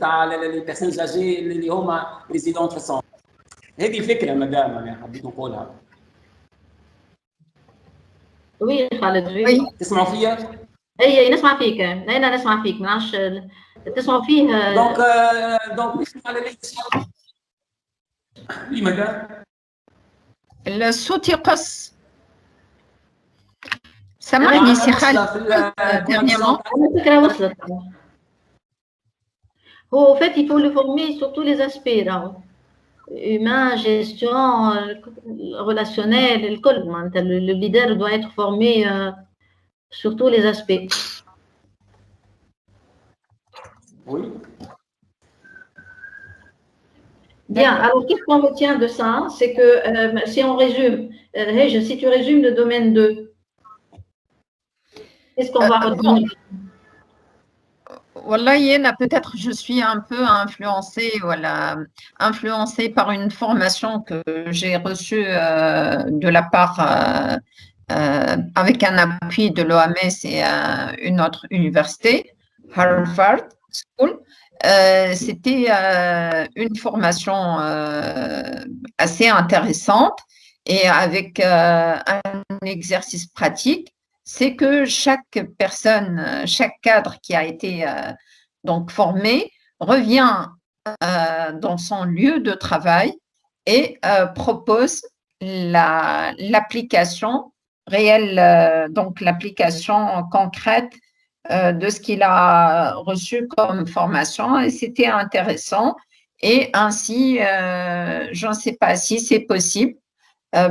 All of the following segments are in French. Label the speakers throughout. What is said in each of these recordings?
Speaker 1: تاع les personnes âgées اللي هما ريزيدون في السنتر. هذه الفكره مدام انا حبيت نقولها.
Speaker 2: وي خالد وي
Speaker 1: تسمعوا فيا؟
Speaker 2: اي نسمع فيك. انا نسمع فيك ما نعرفش تسمعوا فيه.
Speaker 1: دونك على لي مدام
Speaker 3: الصوت يقص. سامعني سي خالد dernièrement.
Speaker 2: الفكره وصلت. هو en fait il faut le former sur tous les aspects là. Humain, gestion, relationnel, le leader doit être formé sur tous les aspects.
Speaker 1: Oui.
Speaker 2: Bien, alors qu'est-ce qu'on retient de ça? C'est que si on résume, si tu résumes le domaine 2, qu'est-ce qu'on va retenir?
Speaker 3: Wallah, peut-être je suis un peu influencée par une formation que j'ai reçue de la part, avec un appui de l'OMS et une autre université, Harvard School. C'était une formation assez intéressante et avec un exercice pratique. C'est que chaque personne, chaque cadre qui a été donc formé revient dans son lieu de travail et propose l'application réelle, donc l'application concrète de ce qu'il a reçu comme formation. Et c'était intéressant. Et ainsi, je ne sais pas si c'est possible.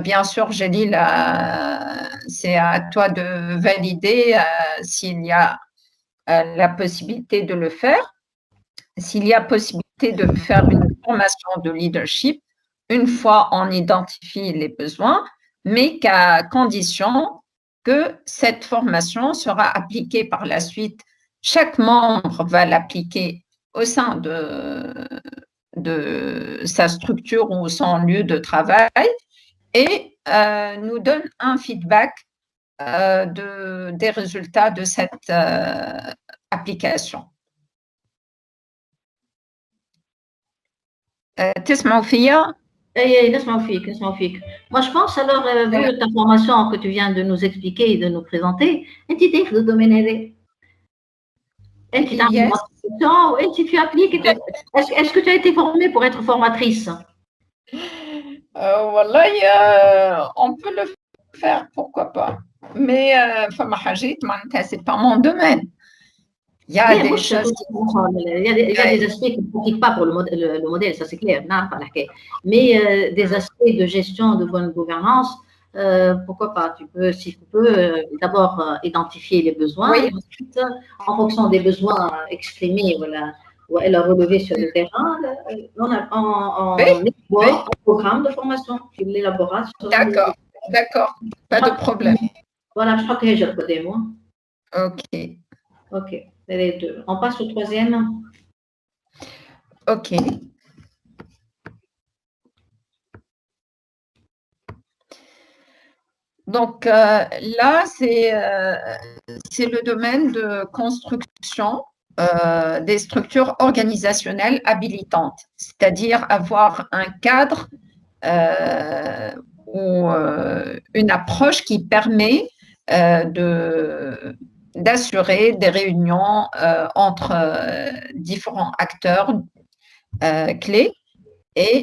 Speaker 3: Bien sûr, j'ai dit, c'est à toi de valider s'il y a la possibilité de le faire. S'il y a possibilité de faire une formation de leadership, une fois on identifie les besoins, mais qu'à condition que cette formation sera appliquée par la suite. Chaque membre va l'appliquer au sein de sa structure ou son lieu de travail et nous donne un feedback des résultats de cette application. تسمعوا فيا؟
Speaker 2: نسمعوا فيك. Moi, je pense alors, vu ta formation que tu viens de nous expliquer et de nous présenter, انت تاخذ الدومين هذا. انت تعمل formation وانت tu appliques. Est-ce que tu as été formée pour être formatrice?
Speaker 3: Wallah, on peut le faire, pourquoi pas. Mais c'est pas mon domaine. Il y a des choses
Speaker 2: il y a des aspects qui ne pratiquent pas pour le modèle, ça c'est clair. Mais des aspects de gestion, de bonne gouvernance, pourquoi pas. Si tu peux d'abord identifier les besoins et ensuite, en fonction des besoins exprimés, ou elle a relevé sur le terrain, on élabore un programme de formation. Tu l'élaboras.
Speaker 3: D'accord, pas de problème.
Speaker 2: Voilà, je crois que j'ai le côté moi.
Speaker 3: Ok.
Speaker 2: Les deux. On passe au troisième.
Speaker 3: Ok. Donc là, c'est le domaine de construction des structures organisationnelles habilitantes, c'est-à-dire avoir un cadre ou une approche qui permet d'assurer des réunions entre différents acteurs clés et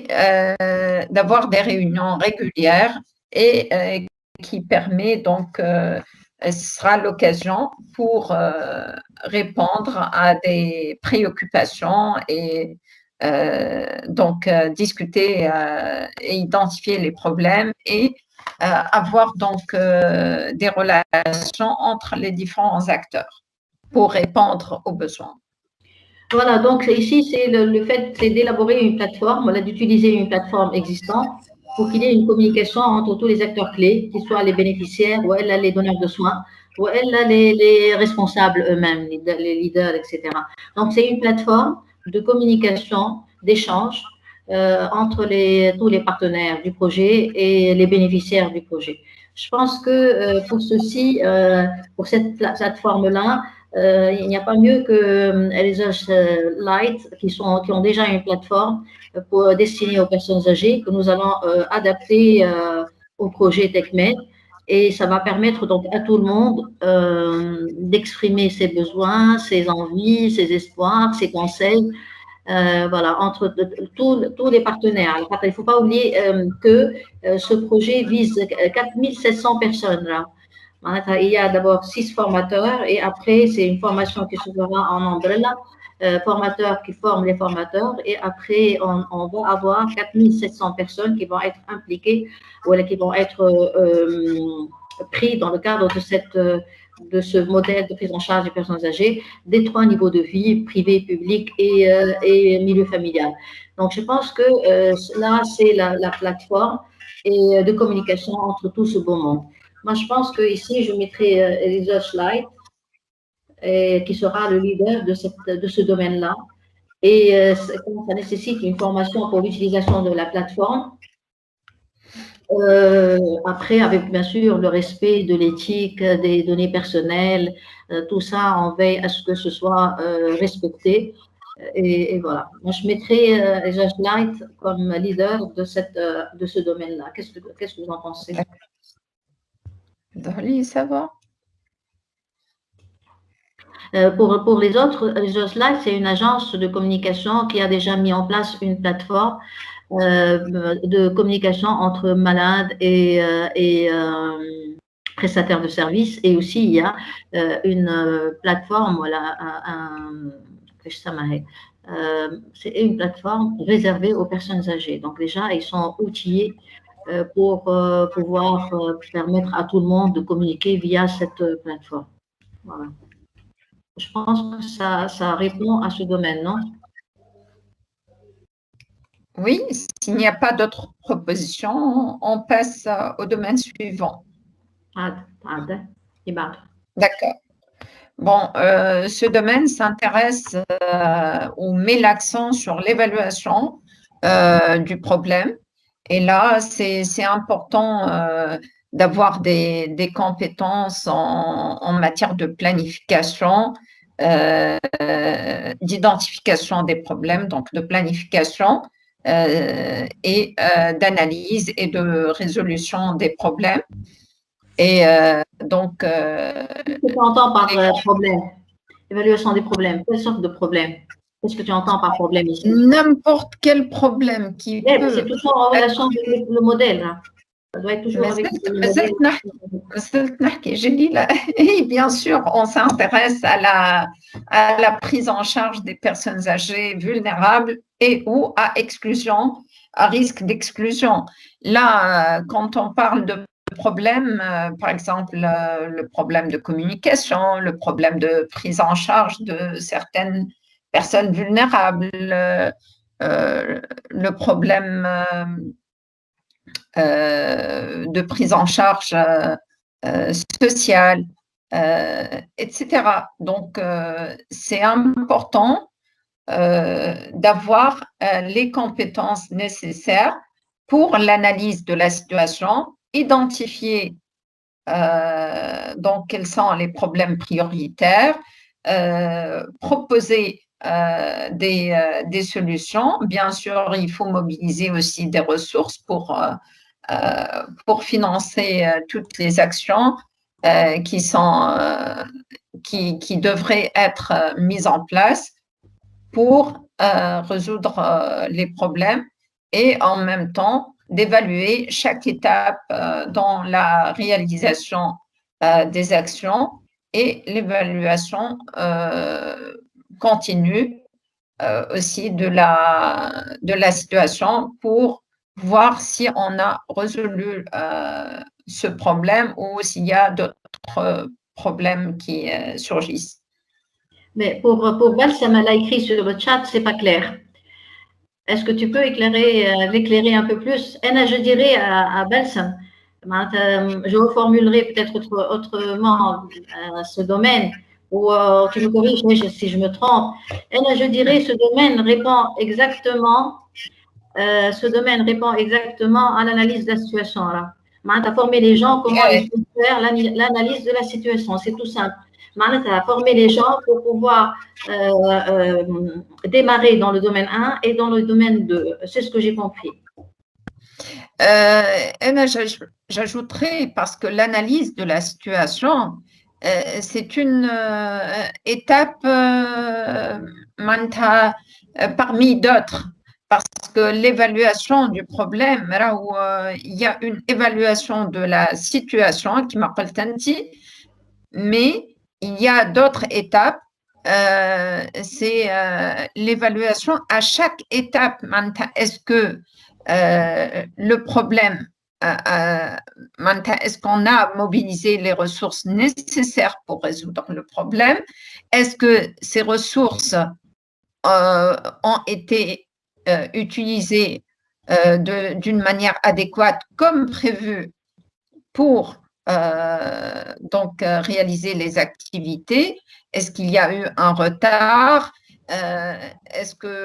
Speaker 3: d'avoir des réunions régulières et qui permet donc, ce sera l'occasion pour répondre à des préoccupations et donc discuter et identifier les problèmes et avoir donc des relations entre les différents acteurs pour répondre aux besoins.
Speaker 2: Voilà, donc ici, c'est le fait d'élaborer une plateforme, d'utiliser une plateforme existante pour qu'il y ait une communication entre tous les acteurs clés, qu'ils soient les bénéficiaires, ou elle, les donneurs de soins, ou elle, les responsables eux-mêmes, les leaders, etc. Donc, c'est une plateforme de communication, d'échange entre tous les partenaires du projet et les bénéficiaires du projet. Je pense que pour ceci, pour cette plateforme-là, il n'y a pas mieux que les Light qui ont déjà une plateforme destinée aux personnes âgées que nous allons adapter au projet TechMed. Et ça va permettre donc à tout le monde d'exprimer ses besoins, ses envies, ses espoirs, ses conseils, voilà, entre tous les partenaires. Il ne faut pas oublier que ce projet vise 4700 personnes. Là. Il y a d'abord 6 formateurs et après, c'est une formation qui se fera en umbrella, formateurs qui forment les formateurs et après, on va avoir 4700 personnes qui vont être impliquées ou qui vont être pris dans le cadre de ce modèle de prise en charge des personnes âgées des 3 niveaux de vie, privé, public et milieu familial. Donc, je pense que là, c'est la plateforme et de communication entre tout ce beau monde. Moi, je pense qu'ici, je mettrai Research Light, qui sera le leader de ce domaine-là. Et ça nécessite une formation pour l'utilisation de la plateforme. Après, avec bien sûr le respect de l'éthique, des données personnelles, tout ça, on veille à ce que ce soit respecté. Et voilà. Moi, je mettrai Research Light comme leader de ce domaine-là. Qu'est-ce que vous en pensez?
Speaker 3: Ça va.
Speaker 2: Pour les autres, Research Light, c'est une agence de communication qui a déjà mis en place une plateforme de communication entre malades et prestataires de services. Et aussi, il y a une plateforme, voilà, c'est une plateforme réservée aux personnes âgées. Donc déjà, ils sont outillés pour pouvoir permettre à tout le monde de communiquer via cette plateforme. Voilà. Je pense que ça répond à ce domaine, non?
Speaker 3: Oui, s'il n'y a pas d'autres propositions, on passe au domaine suivant. D'accord. Bon, ce domaine s'intéresse ou met l'accent sur l'évaluation du problème. Et là, c'est important d'avoir des compétences en matière de planification, d'identification des problèmes, donc de planification et d'analyse et de résolution des problèmes. Et donc…
Speaker 2: Qu'est-ce que tu entends par problème? Évaluation des problèmes. Quelle sorte de problème? Qu'est-ce que tu entends par problème ici?
Speaker 3: N'importe quel problème qui peut…
Speaker 2: C'est toujours en relation avec le modèle. Hein. Ça doit être toujours avec le modèle.
Speaker 3: Et bien sûr, on s'intéresse à la prise en charge des personnes âgées vulnérables et ou à exclusion, à risque d'exclusion. Là, quand on parle de problèmes, par exemple, le problème de communication, le problème de prise en charge de certaines personnes vulnérables, le problème de prise en charge sociale, etc. Donc, c'est important d'avoir les compétences nécessaires pour l'analyse de la situation, identifier donc quels sont les problèmes prioritaires, proposer des solutions. Bien sûr, il faut mobiliser aussi des ressources pour financer toutes les actions qui devraient être mises en place pour résoudre les problèmes et en même temps d'évaluer chaque étape dans la réalisation des actions et l'évaluation continue aussi de la situation pour voir si on a résolu ce problème ou s'il y a d'autres problèmes qui surgissent.
Speaker 2: Mais pour Balsam, elle a écrit sur le chat, c'est pas clair. Est-ce que tu peux l'éclairer un peu plus? Je dirais à Balsam, je reformulerai peut-être autrement ce domaine, ou tu me corriges si je me trompe. Je dirais ce domaine répond exactement à l'analyse de la situation. Tu as formé les gens comment ils peuvent faire l'analyse de la situation. C'est tout simple. معناتها former les gens pour pouvoir démarrer dans le domaine 1 et dans le domaine 2. C'est ce que j'ai compris.
Speaker 3: J'ajouterai, parce que l'analyse de la situation, c'est une étape parmi d'autres, parce que l'évaluation du problème, là où il y a une évaluation de la situation qui m'appelle Tanti, mais il y a d'autres étapes. C'est l'évaluation à chaque étape. Est-ce que le problème, est-ce qu'on a mobilisé les ressources nécessaires pour résoudre le problème? Est-ce que ces ressources ont été utilisées d'une manière adéquate comme prévu pour donc réaliser les activités? Est-ce qu'il y a eu un retard? Est-ce que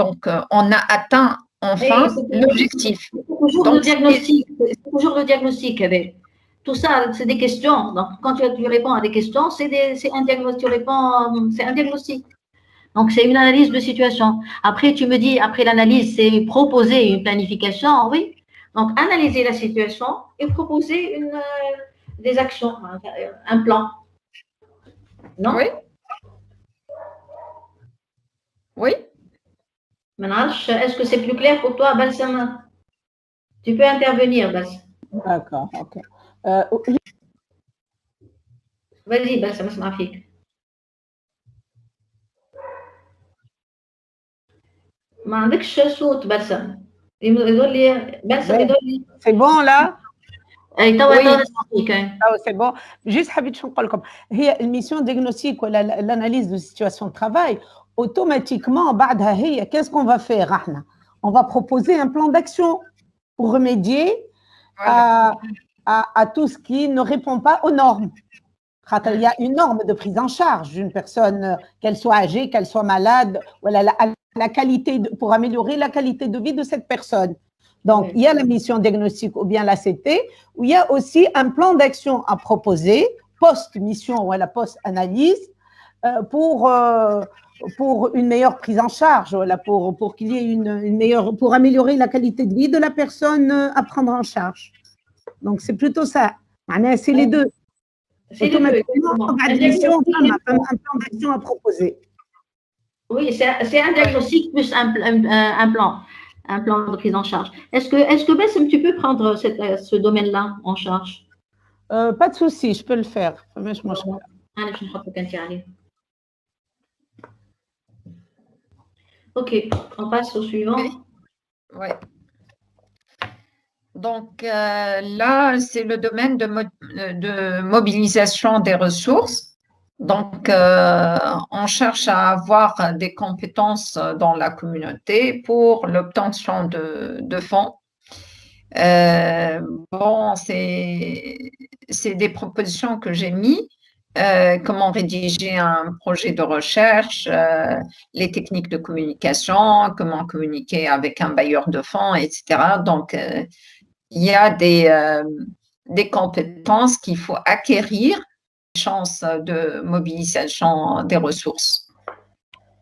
Speaker 3: donc on a atteint enfin l'objectif?
Speaker 2: C'est toujours le diagnostic. C'est toujours le diagnostic. Tout ça, c'est des questions. Donc, quand tu réponds à des questions, c'est un diagnostic. Tu réponds, c'est un diagnostic. Donc, c'est une analyse de situation. Après, tu me dis, après l'analyse, c'est proposer une planification, oui. Donc, analyser la situation et proposer des actions, un plan. Non?
Speaker 3: Oui. Oui.
Speaker 2: Maintenant, est-ce que c'est plus clair pour toi, Balsam? Tu peux intervenir, Balsam.
Speaker 4: D'accord, ok.
Speaker 2: Vas-y, Balsam, اسمع فيك. ما عندكش صوت بسم يقول لي بسم يقول لي
Speaker 4: سي بون لا
Speaker 2: اي توا نسمع فيك
Speaker 4: سي بون جيست حبيت شنو نقول لكم هي الميسيون ديغنوستيك ولا الاناليز دو سيتواسيون ترافاي automatiquement بعدها هي qu'est-ce qu'on va faire احنا on va proposer un plan d'action pour remédier à tout ce qui ne répond pas aux normes. Il y a une norme de prise en charge d'une personne, qu'elle soit âgée, qu'elle soit malade, voilà, la qualité pour améliorer la qualité de vie de cette personne. Donc, il y a la mission diagnostique ou bien la CT, où il y a aussi un plan d'action à proposer, post-mission ou à la post-analyse, pour une meilleure prise en charge, voilà, pour qu'il y ait une meilleure, pour améliorer la qualité de vie de la personne à prendre en charge. Donc, c'est plutôt ça. C'est les deux. Automatiquement, un plan d'action à proposer.
Speaker 2: Oui, c'est un diagnostic plus un plan de prise en charge. Est-ce que Bassem, tu peux prendre ce domaine-là en charge?
Speaker 4: Pas de souci, je peux le faire.
Speaker 2: Ok, on passe au suivant.
Speaker 3: Oui. Donc là, c'est le domaine de mobilisation des ressources. Donc, on cherche à avoir des compétences dans la communauté pour l'obtention de fonds. Bon, c'est des propositions que j'ai mises. Comment rédiger un projet de recherche, les techniques de communication, comment communiquer avec un bailleur de fonds, etc. Donc, il y a des compétences qu'il faut acquérir, chances de mobilisation des ressources.